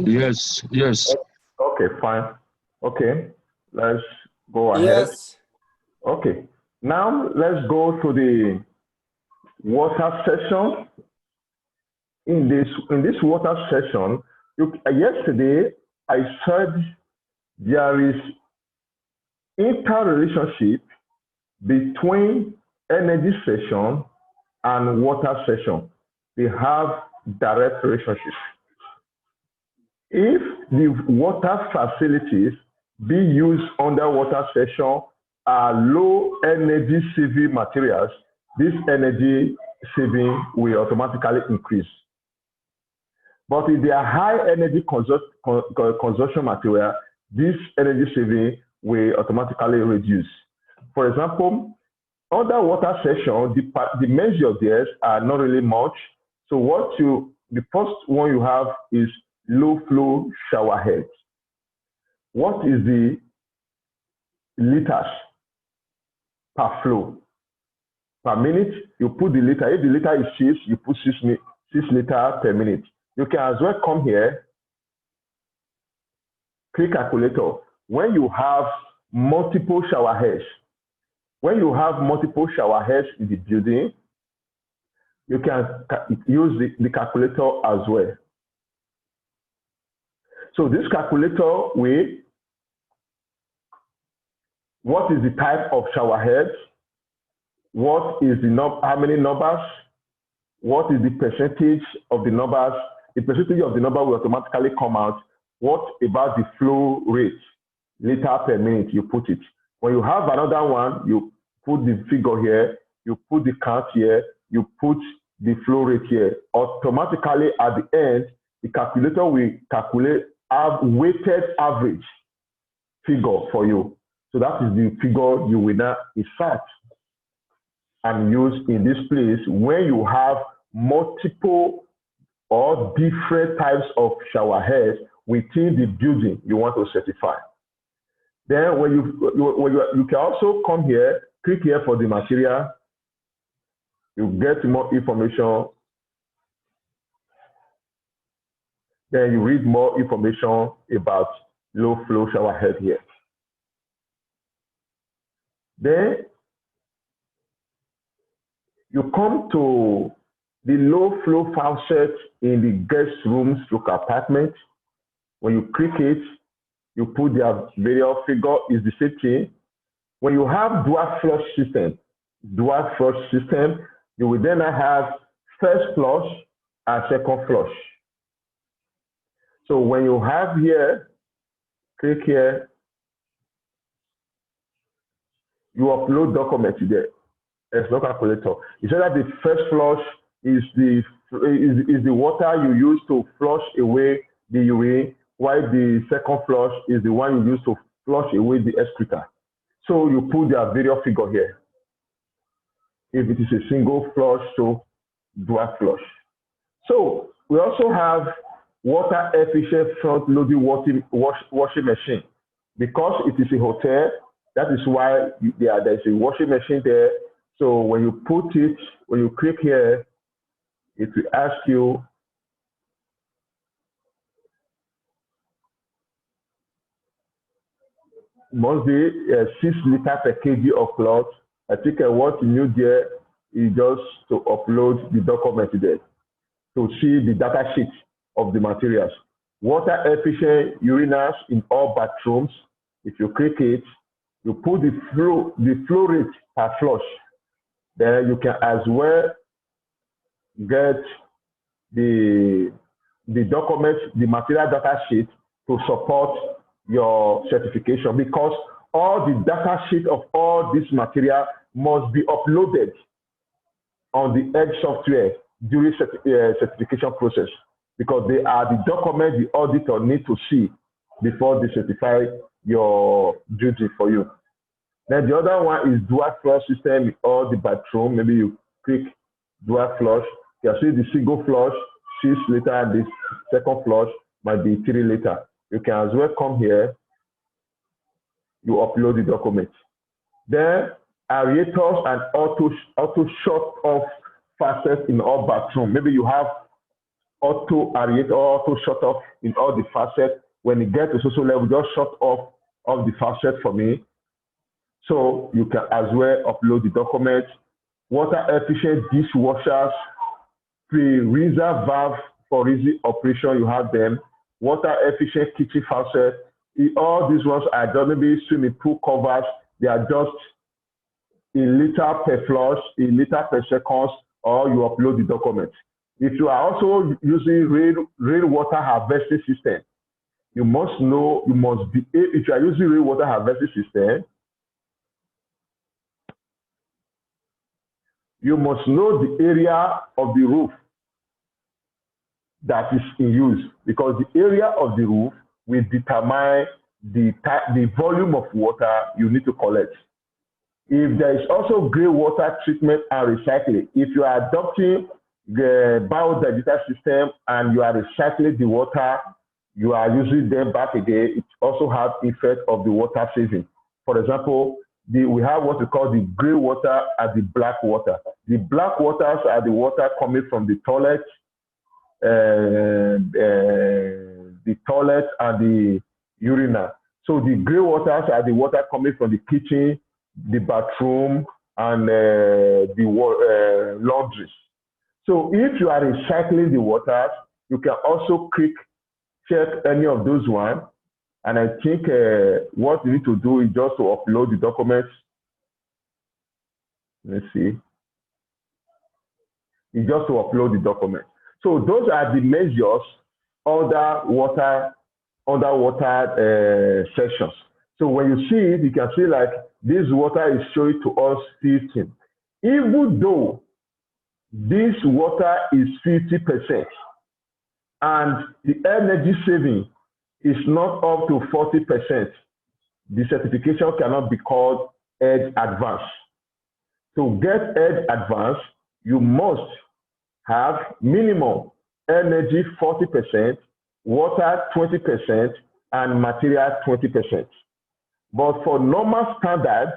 Yes, yes. Okay, fine. Okay, let's go ahead. Yes. Okay, now let's go to the water session. In this water session, yesterday I said there is interrelationship between energy session and water session. They have direct relationship. If the water facilities be used under water session are low energy saving materials, this energy saving will automatically increase. But if they are high energy consumption material, this energy saving will automatically reduce. For example, under water session, the measure there are not really much. So the first one you have is low flow shower head. What is the liters per flow? Per minute, you put the liter. If the liter is 6, you put 6 liters per minute. You can as well come here, click calculator. When you have multiple shower heads, in the building, you can use the calculator as well. So this calculator will, what is the type of shower head? What is how many numbers? What is the percentage of the numbers? The percentage of the number will automatically come out. What about the flow rate? Liter per minute, you put it. When you have another one, you put the figure here, you put the count here, you put the flow rate here. Automatically at the end, the calculator will calculate a weighted average figure for you. So that is the figure you will now insert and use in this place when you have multiple or different types of shower heads within the building you want to certify. Then when you can also come here, click here for the material, you get more information. Then you read more information about low flow shower head here. Then you come to the low flow faucet in the guest rooms local apartment. When you click it, you put their variable figure is the same thing. When you have dual flush system, you will then have first flush and second flush. So when you have here, click here, you upload documents there. There's no calculator. You say that the first flush is the water you use to flush away the urine, while the second flush is the one you use to flush away the excreta. So you put the variable figure here. If it is a single flush, so dual flush. So we also have water efficient front loading washing machine. Because it is a hotel, that is why there's a washing machine there. So when you put it, when you click here, it will ask you must be 6 liters per kg of cloth. I think what you need there is just to upload the document there to see the data sheet of the materials. Water efficient urinals in all bathrooms. If you click it, you put the flow rate per flush. Then you can as well get the document, the material data sheet to support your certification, because all the data sheet of all this material must be uploaded on the Edge software during certification process, because they are the document the auditor need to see before they certify your duty for you. Then the other one is dual flush system in all the bathroom. Maybe you click dual flush. You can see the single flush, 6 liters, and the second flush might be 3 liters. You can as well come here, you upload the document. Then aerators and auto shut off faucets in all bathroom. Maybe you have auto aerate or auto shut off in all the faucets. When it gets to social level, just shut off the faucet for me. So you can as well upload the documents. Water efficient dishwashers, pre-reserve valve for easy operation, you have them. Water efficient kitchen faucet. All these ones are just maybe swimming pool covers. They are just a liter per flush, a liter per second, or you upload the document. If you are also using rainwater harvesting system, you must know, if you are using rainwater harvesting system, you must know the area of the roof that is in use, because the area of the roof will determine the volume of water you need to collect. If there is also grey water treatment and recycling, if you are adopting the biodigital system and you are recycling the water, you are using them back again, it also has effect of the water saving. For example, we have what we call the grey water and the black water. The black waters are the water coming from the toilet, and the urinal. So the grey waters are the water coming from the kitchen, the bathroom, and the laundry. So if you are recycling the waters, you can also check any of those ones. And I think what you need to do is just to upload the documents. Let's see. It's just to upload the document. So those are the measures underwater sections. So when you see it, you can see like this water is showing to us 15. Even though this water is 50% and the energy saving is not up to 40%, the certification cannot be called EDGE Advanced. To get EDGE Advanced, you must have minimum energy 40%, water 20%, and material 20%. But for normal standard,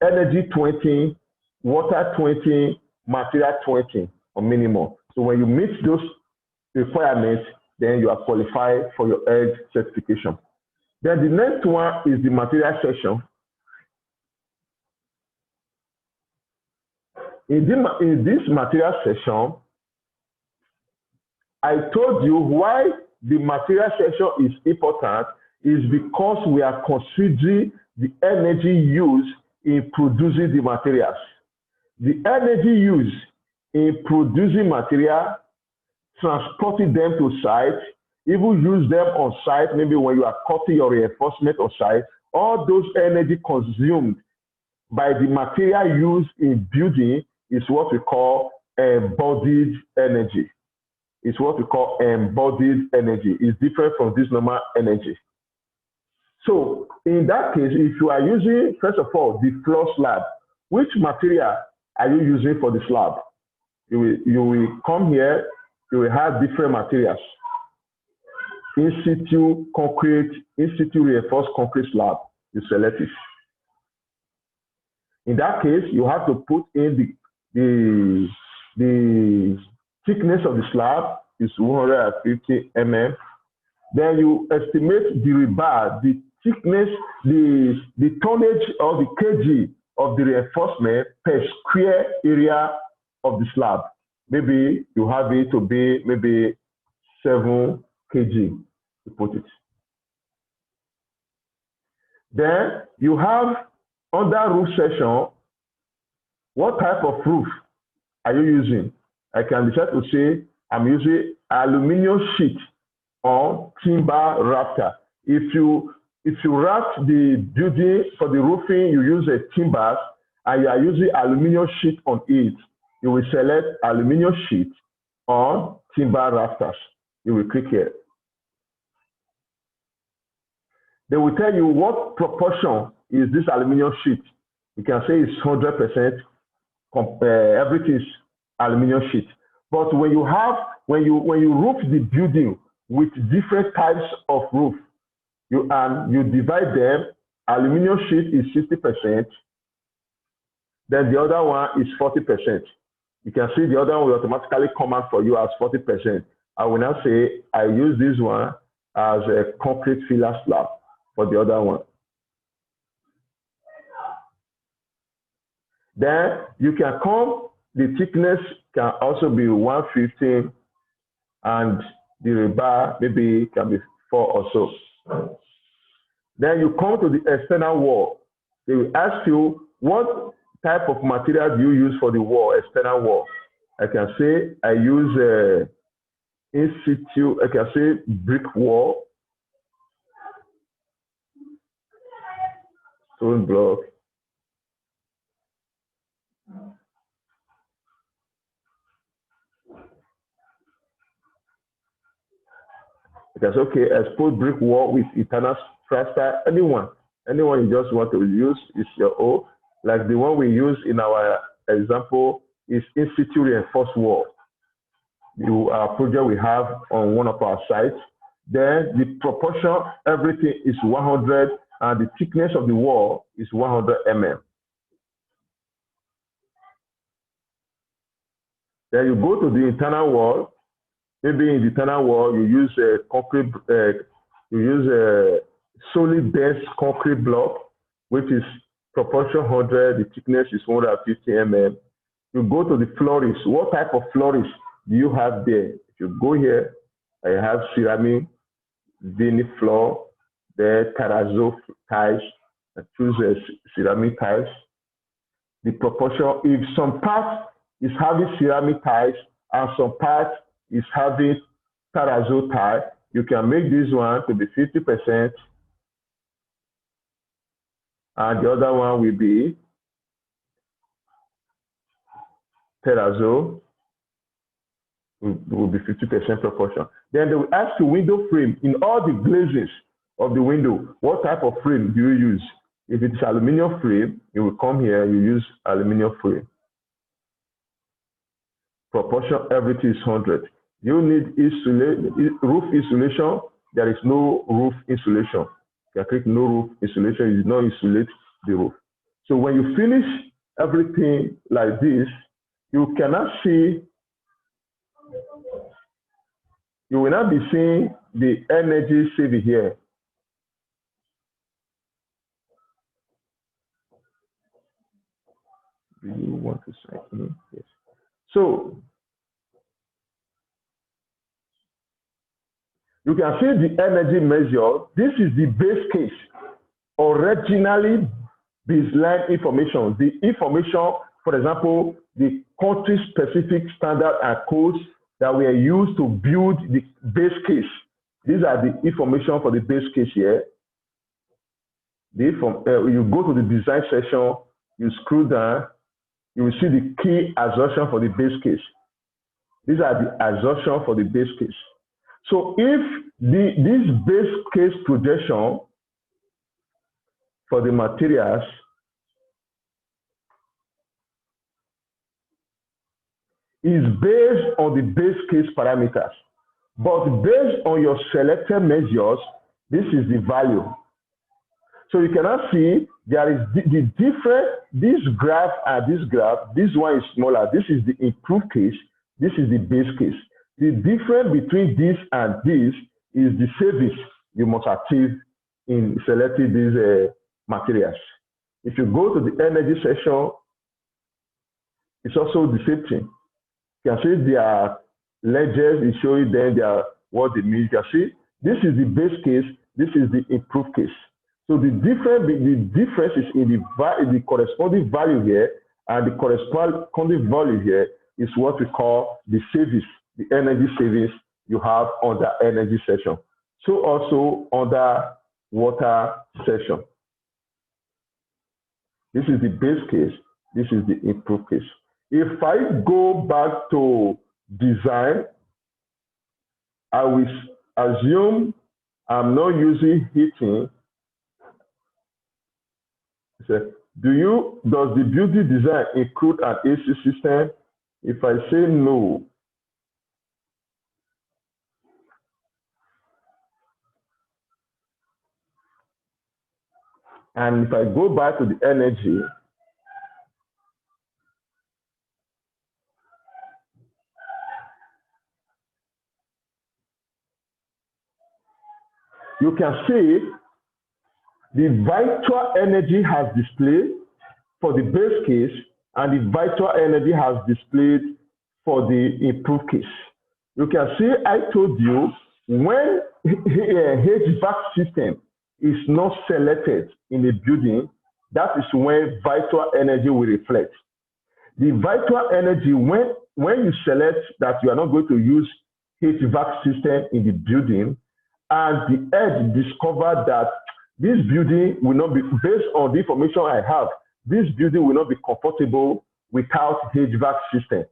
energy 20, water 20, material 20 or minimum. So when you meet those requirements, then you are qualified for your EDGE certification. Then the next one is the material section. In this material section, I told you why the material section is important is because we are considering the energy used in producing the materials. The energy used in producing material, transporting them to site, even use them on site, maybe when you are cutting your reinforcement on site, all those energy consumed by the material used in building is what we call embodied energy. It's what we call embodied energy. It's different from this normal energy. So in that case, if you are using, first of all, the floor slab, which material are you using for the slab? You will come here, you will have different materials. In situ concrete, in situ reinforced concrete slab, you select it. In that case, you have to put in the thickness of the slab is 150 mm. Then you estimate the rebar, the thickness, the tonnage or the kg of the reinforcement per square area of the slab. Maybe you have it to be maybe 7 kg to put it. Then you have under roof section, what type of roof are you using? I can decide to say I'm using aluminum sheet or timber rafter. If you raft the building for the roofing, you use a timber and you are using aluminum sheet on it, you will select aluminum sheet on timber rafters. You will click here. They will tell you what proportion is this aluminum sheet. You can say it's 100%. Everything is aluminum sheet. But when you roof the building with different types of roof, you divide them. Aluminum sheet is 60%. Then the other one is 40%. You can see the other one will automatically come out for you as 40%. I will now say I use this one as a concrete filler slab for the other one. Then you can come, the thickness can also be 115 and the rebar maybe can be 4 or so. Then you come to the external wall. They will ask you, what type of material do you use for the wall, external wall? I can say I use in situ, I can say brick wall, stone block. I can say, okay, exposed brick wall with internal structure. Anyone you just want to use is your own. Like the one we use in our example is in situ reinforced wall. Our project we have on one of our sites. Then the proportion, everything is 100 and the thickness of the wall is 100 mm. Then you go to the internal wall. Maybe in the internal wall you use a concrete, you use a solid dense concrete block, which is proportion 100, the thickness is 150 mm. You go to the flourish. What type of flourish do you have there? If you go here, I have ceramic, vinyl floor, there terrazzo tiles. I choose a ceramic tiles. The proportion, if some part is having ceramic tiles and some part is having terrazzo tile, you can make this one to be 50% and the other one will be terrazzo, will be 50% proportion. Then they will ask you window frame. In all the glazes of the window, what type of frame do you use? If it's aluminum frame, you will come here, you use aluminum frame. Proportion, everything is 100. You need roof insulation. There is no roof insulation. You can click no roof insulation. You do not insulate the roof. So when you finish everything like this, you cannot see, you will not be seeing the energy saving here. Do you want to say? Yes. So you can see the energy measure. This is the base case. Originally, baseline information. The information, for example, the country-specific standard and codes that were used to build the base case. These are the information for the base case here. You go to the design section, you scroll down, you will see the key assumption for the base case. These are the assumptions for the base case. So if this base case projection for the materials is based on the base case parameters, but based on your selected measures, this is the value. So you cannot see there is the difference, this graph and this graph, this one is smaller, this is the improved case, this is the base case. The difference between this and this is the savings you must achieve in selecting these materials. If you go to the energy section, it's also the same thing. You can see their ledgers is showing them what they mean. You can see this is the base case, this is the improved case. So the difference is in the corresponding value here, and the corresponding value here is what we call the savings, the energy savings you have on the energy section. So also on the water section. This is the base case, this is the improved case. If I go back to design, I will assume I'm not using heating. Does the building design include an AC system? If I say no, and if I go back to the energy, you can see the virtual energy has displayed for the base case, and the virtual energy has displayed for the improved case. You can see I told you when HVAC system is not selected in the building, that is when virtual energy will reflect. The virtual energy, when you select that you are not going to use HVAC system in the building, and the edge discovered that this building will not be, based on the information I have, this building will not be comfortable without HVAC system.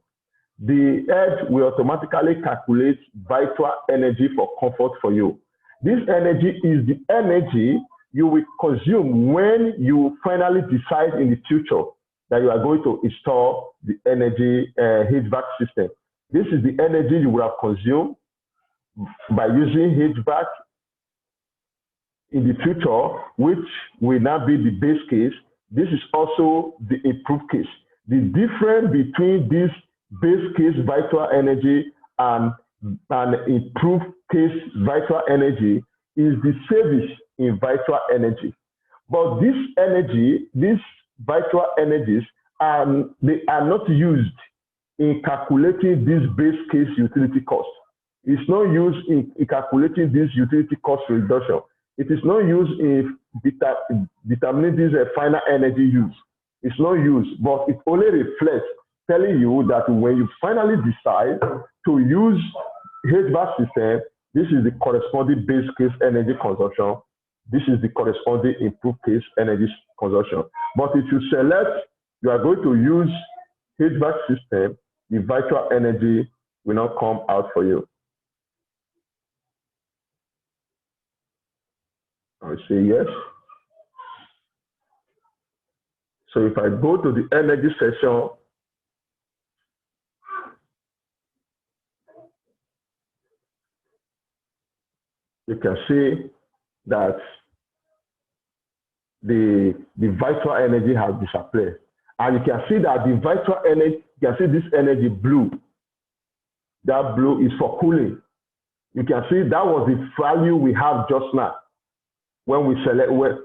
The edge will automatically calculate virtual energy for comfort for you. This energy is the energy you will consume when you finally decide in the future that you are going to install the energy HVAC system. This is the energy you will have consumed by using HVAC in the future, which will now be the base case. This is also the improved case. The difference between this base case virtual energy and improved case virtual energy is the service in virtual energy. But this energy, these virtual energies, they are not used in calculating this base case utility cost. It's not used in calculating this utility cost reduction. It is not used in determining this final energy use. It's not used, but it only reflects telling you that when you finally decide to use HVAC system, this is the corresponding base case energy consumption. This is the corresponding improved case energy consumption. But if you select, you are going to use HVAC system, the virtual energy will not come out for you. I will say yes. So if I go to the energy section, you can see that the virtual energy has disappeared. And you can see that the virtual energy, you can see this energy blue. That blue is for cooling. You can see that was the value we have just now. When we select, when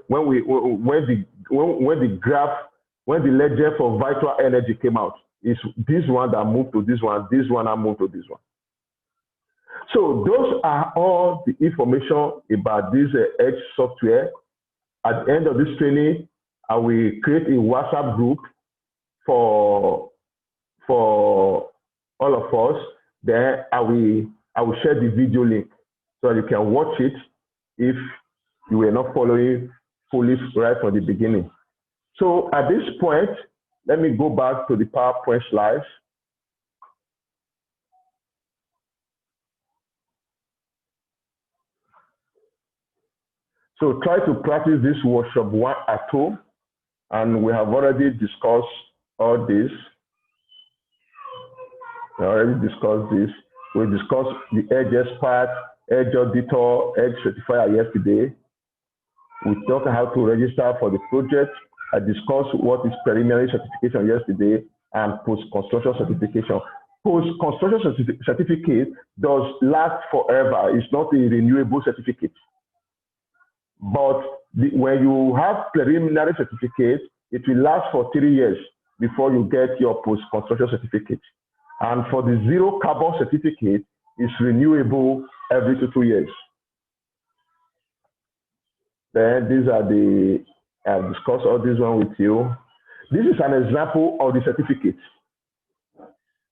the ledger for virtual energy came out, is this one that moved to this one that moved to this one. So those are all the information about this edge software. At the end of this training, I will create a WhatsApp group for all of us. Then I will share the video link so you can watch it if you were not following fully right from the beginning. So at this point, let me go back to the PowerPoint slides. So try to practice this workshop 1 at home, and we have already discussed all this. We already discussed this. We discussed the Edge Expert, Edge Auditor, Edge Certifier yesterday. We talked how to register for the project. I discussed what is preliminary certification yesterday and post-construction certification. Post-construction certificate does last forever. It's not a renewable certificate. But when you have preliminary certificate, it will last for 3 years before you get your post-construction certificate. And for the zero carbon certificate, it's renewable every 2 years. Then these are the, I've discussed all this one with you. This is an example of the certificate.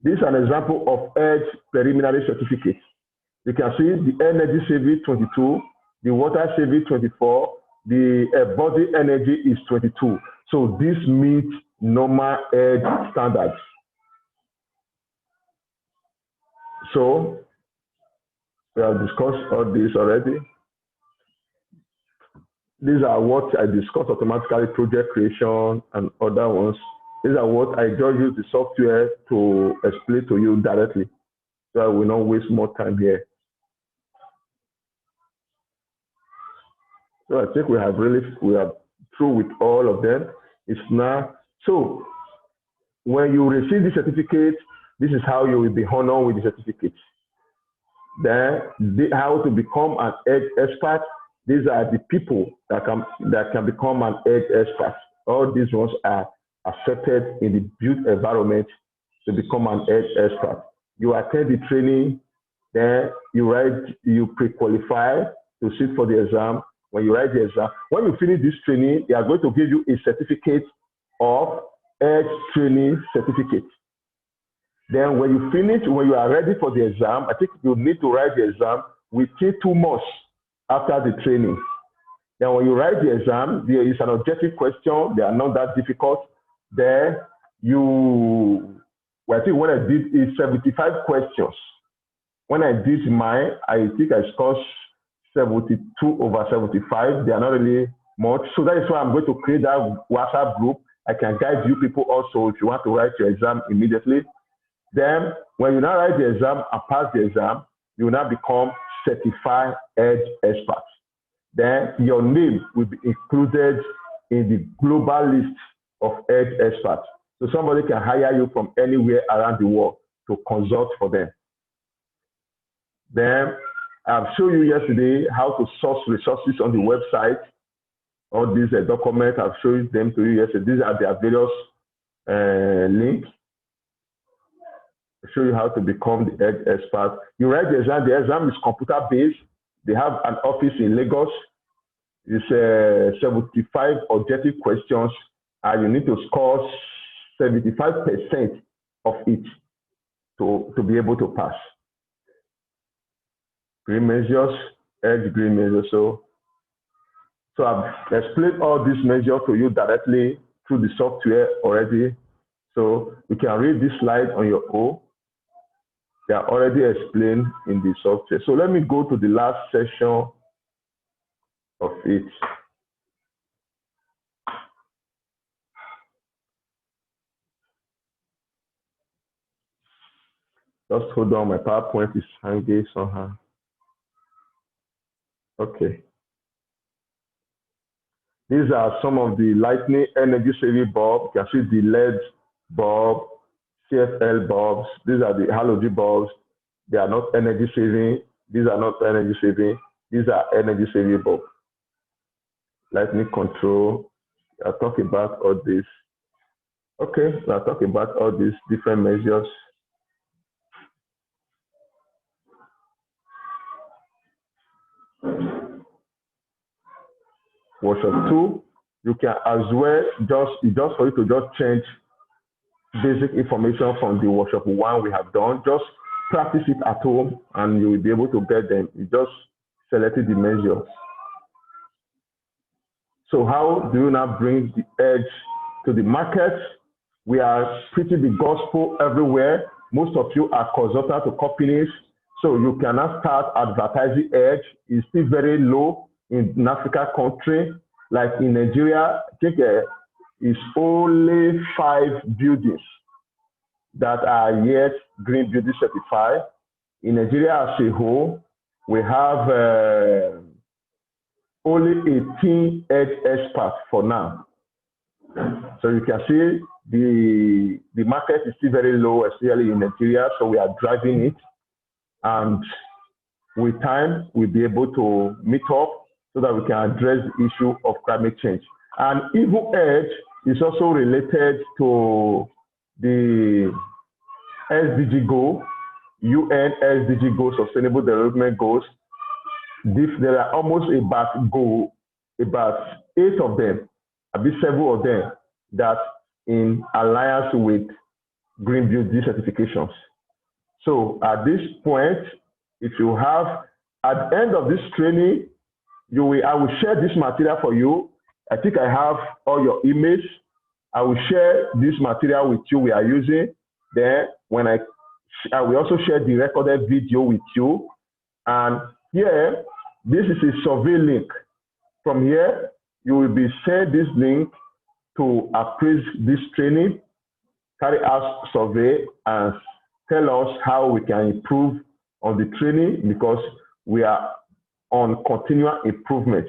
This is an example of Edge preliminary certificate. You can see the energy saving 22, the water saving 24, the body energy is 22. So this meets normal Edge standards. So we have discussed all this already. These are what I discussed automatically, project creation and other ones. These are what I just use the software to explain to you directly, so I will not waste more time here. So I think we are through with all of them. It's now, so when you receive the certificate, this is how you will be honored with the certificate. Then how to become an Edge expert. These are the people that can become an edge expert. All these ones are accepted in the built environment to become an edge expert. You attend the training, then you pre-qualify to sit for the exam. When you write the exam, when you finish this training, they are going to give you a certificate of edge training certificate. Then when you are ready for the exam, I think you need to write the exam within 2 months after the training. Then when you write the exam, there is an objective question. They are not that difficult. Then I think when I did is 75 questions. When I did mine, I think I scored 72/75. They are not really much. So that is why I'm going to create that WhatsApp group. I can guide you people also if you want to write your exam immediately. Then when you now write the exam and pass the exam, you will now become certified edge expert. Then your name will be included in the global list of edge experts. So somebody can hire you from anywhere around the world to consult for them. Then I've shown you yesterday how to source resources on the website. All these documents, I've shown them to you yesterday. These are their various links. I'll show you how to become the edge expert. You write the exam. The exam is computer-based. They have an office in Lagos. It's 75 objective questions, and you need to score 75% of it to be able to pass. Green measures, edge green measures. So I've explained all these measures to you directly through the software already. So you can read this slide on your own. They are already explained in the software. So let me go to the last section of it. Just hold on, my PowerPoint is hanging somehow. Okay. These are some of the lightning energy saving bulbs. You can see the LED bulb, CFL bulbs. These are the halogen bulbs. They are not energy saving. These are not energy saving. These are energy saving bulbs. Lightning control. I'll talk about all this. Okay, so I'll talk about all these different measures. Workshop 2, you can as well just for you to just change basic information from the workshop 1 we have done. Just practice it at home and you will be able to get them. You just selected the measures. So how do you now bring the edge to the market? We are preaching the gospel everywhere. Most of you are consultants to companies. So you cannot start advertising edge. It's still very low in an African country. Like in Nigeria, I think it's only 5 buildings that are yet green building certified. In Nigeria as a whole, we have only 18 edge experts for now. So you can see the market is still very low, especially in Nigeria. So we are driving it. And with time, we'll be able to meet up so that we can address the issue of climate change. And even edge is also related to the SDG goal, UN SDG goals, Sustainable Development Goals. There are almost about 8 of them, a bit several of them, that in alliance with green building certifications. So at this point, if you have, at the end of this training, I will share this material for you. I think I have all your emails. I will share this material with you we are using. Then when I will also share the recorded video with you. And here, this is a survey link. From here, you will be sent this link to appraise this training, carry out survey, and tell us how we can improve on the training, because we are on continual improvement.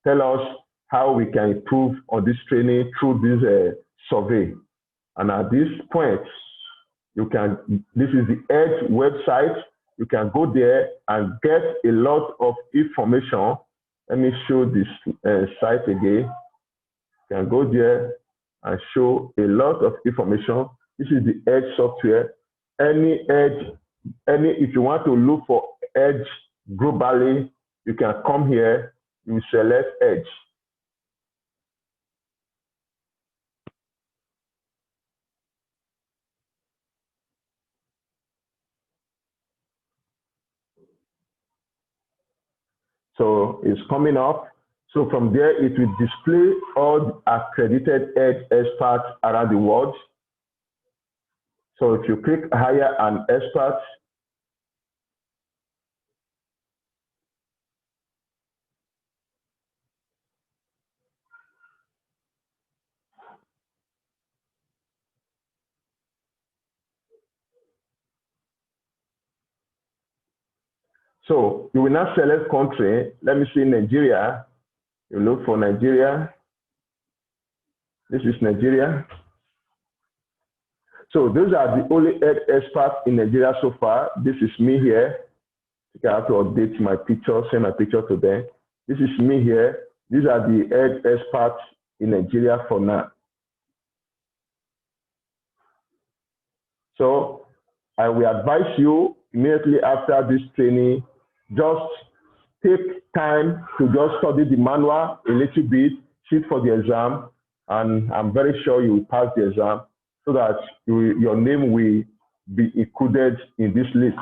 Tell us how we can improve on this training through this survey. And at this point, this is the EDGE website. You can go there and get a lot of information Let me show this site again. You can go there and show a lot of information. This is the Edge software. If you want to look for Edge globally, you can come here, you select Edge. So it's coming up. So from there, it will display all accredited Edge experts around the world. So if you click hire an expert, so you will now select country. Let me see Nigeria. You look for Nigeria. This is Nigeria. So those are the only Edge experts in Nigeria so far. This is me here. I have to update my picture, send my picture to them. This is me here. These are the Edge experts in Nigeria for now. So I will advise you immediately after this training, just take time to just study the manual a little bit, sit for the exam, and I'm very sure you will pass the exam so that your name will be included in this list.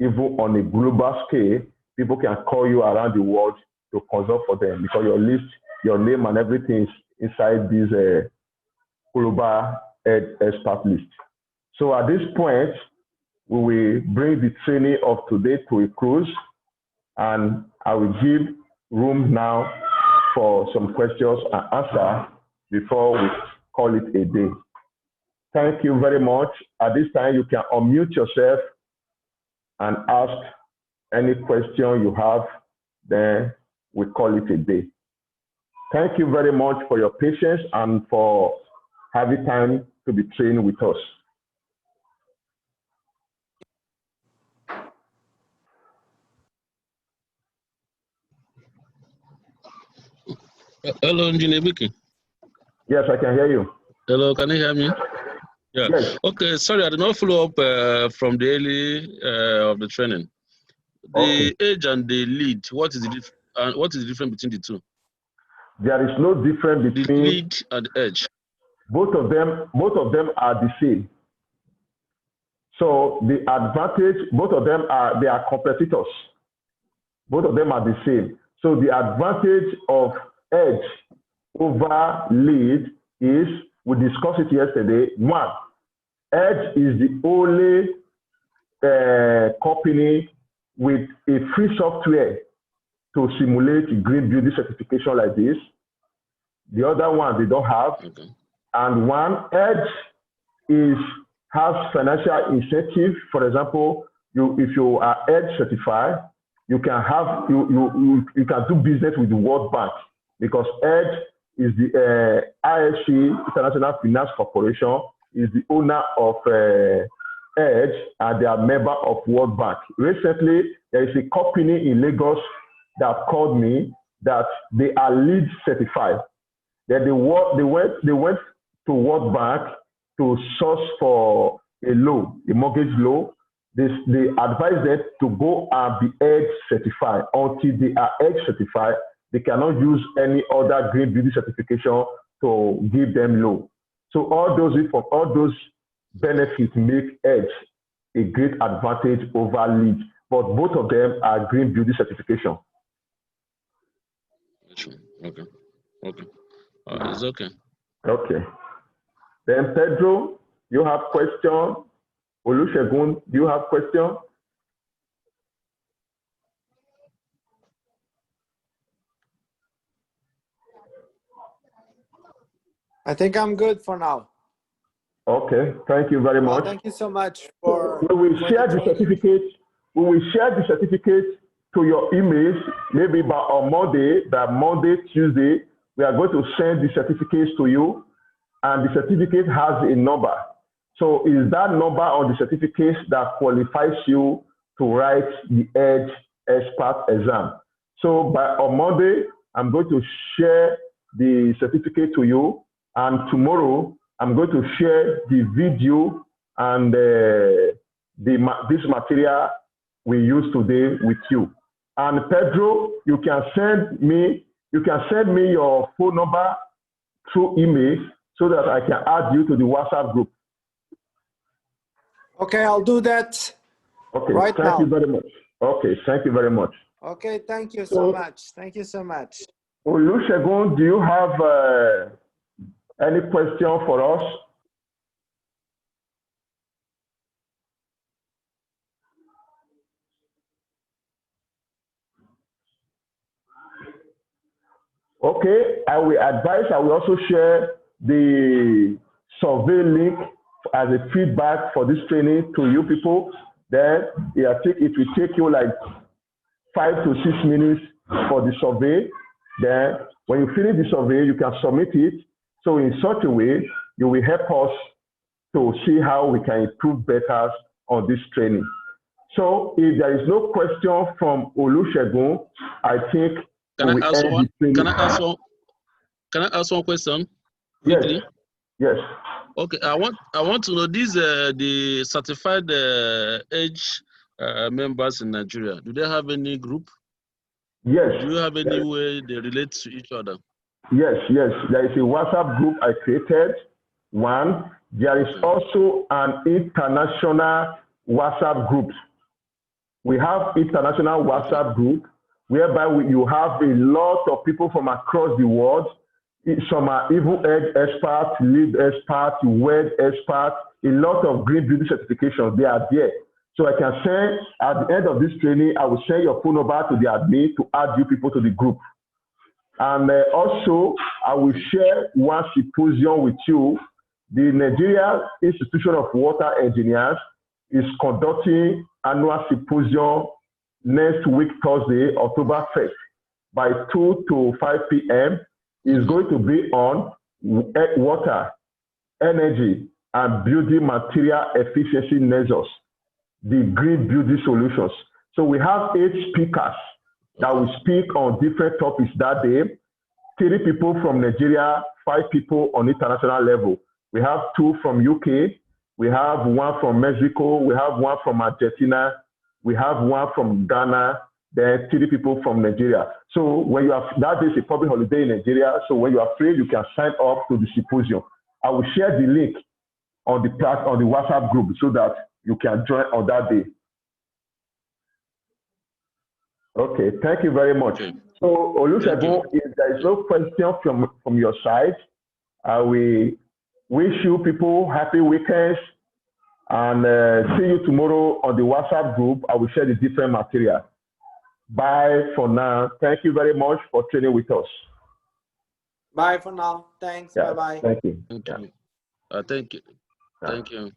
Even on a global scale, people can call you around the world to consult for them because your list, your name and everything is inside this global expert list. So at this point, we will bring the training of today to a close, and I will give room now for some questions and answers before we call it a day. Thank you very much. At this time, you can unmute yourself and ask any question you have, then we call it a day. Thank you very much for your patience and for having time to be trained with us. Hello, Engineer Vicky. Yes, I can hear you. Hello, can you hear me? Yeah. Yes. Okay, sorry, I did not follow up from the early of the training. The Edge and the lead, what is the difference between the two? There is no difference between the lead and the Edge. Both of them are the same. So the advantage, both of them they are competitors. Both of them are the same. So the advantage of Edge over lead is, we discussed it yesterday. One, Edge is the only company with a free software to simulate green building certification like this. The other one they don't have. Okay. And one, Edge has financial incentive. For example, if you are Edge certified, you can have you can do business with the World Bank, because Edge is the IFC, International Finance Corporation, is the owner of Edge, and they are member of World Bank. Recently, there is a company in Lagos that called me that they are LEED certified. That they went to World Bank to source for a loan, a mortgage loan. They advise them to go and be Edge certified. Until they are Edge certified, they cannot use any other green building certification to give them loan. So all those benefits make Edge a great advantage over LEED, but both of them are green building certification. Okay. Okay. It's okay. Okay. Then Pedro, you have question? Olusegun, do you have question? I think I'm good for now. Okay, thank you very much. Well, thank you so much for. We will share the certificate. We will share the certificate to your emails maybe by Monday, Tuesday. We are going to send the certificates to you, and the certificate has a number. So is that number on the certificate that qualifies you to write the Edge Expert exam? So on Monday, I'm going to share the certificate to you, and tomorrow I'm going to share the video and this material we use today with you. And Pedro, you can send me your phone number through email so that I can add you to the WhatsApp group. Okay, I'll do that. Okay, right now. Thank you very much. Okay, thank you very much. Okay, thank you so much. Thank you so much. Olusegun, do you have any question for us? Okay, I will also share the survey link as a feedback for this training to you people. Then I think it will take you like 5 to 6 minutes for the survey. Then when you finish the survey, you can submit it. So in such a way, you will help us to see how we can improve better on this training. So if there is no question from Olusegun, I think Can I ask one question? Quickly? Yes. Yes. Okay, I want to know these the certified age members in Nigeria. Do they have any group? Yes. Do you have any way they relate to each other? Yes. There is a WhatsApp group I created. One. There is also an international WhatsApp group. We have international WhatsApp group whereby you have a lot of people from across the world. Some are Evil Edge experts, lead experts, word experts, a lot of green beauty certifications. They are there. So I can send, at the end of this training, I will send your phone number to the admin to add you people to the group. And also, I will share one symposium with you. The Nigeria Institution of Water Engineers is conducting annual symposium next week, Thursday, October 1st, by 2 to 5 p.m. Is going to be on water, energy, and building material efficiency measures, the green building solutions. So we have 8 speakers that will speak on different topics that day. 3 people from Nigeria, 5 people on international level. We have 2 from UK, we have 1 from Mexico, we have 1 from Argentina, we have 1 from Ghana, then 3 people from Nigeria. So when you have, that is a public holiday in Nigeria, so when you are free, you can sign up to the symposium. I will share the link on the WhatsApp group so that you can join on that day. Okay, thank you very much. Okay. So Olusegun, if there is no question from your side, I will wish you people happy weekends and see you tomorrow on the WhatsApp group. I will share the different material. Bye for now. Thank you very much for training with us. Bye for now. Thanks. Yeah, Bye-bye. thank you. Thank you. Thank you. Yeah. Thank you.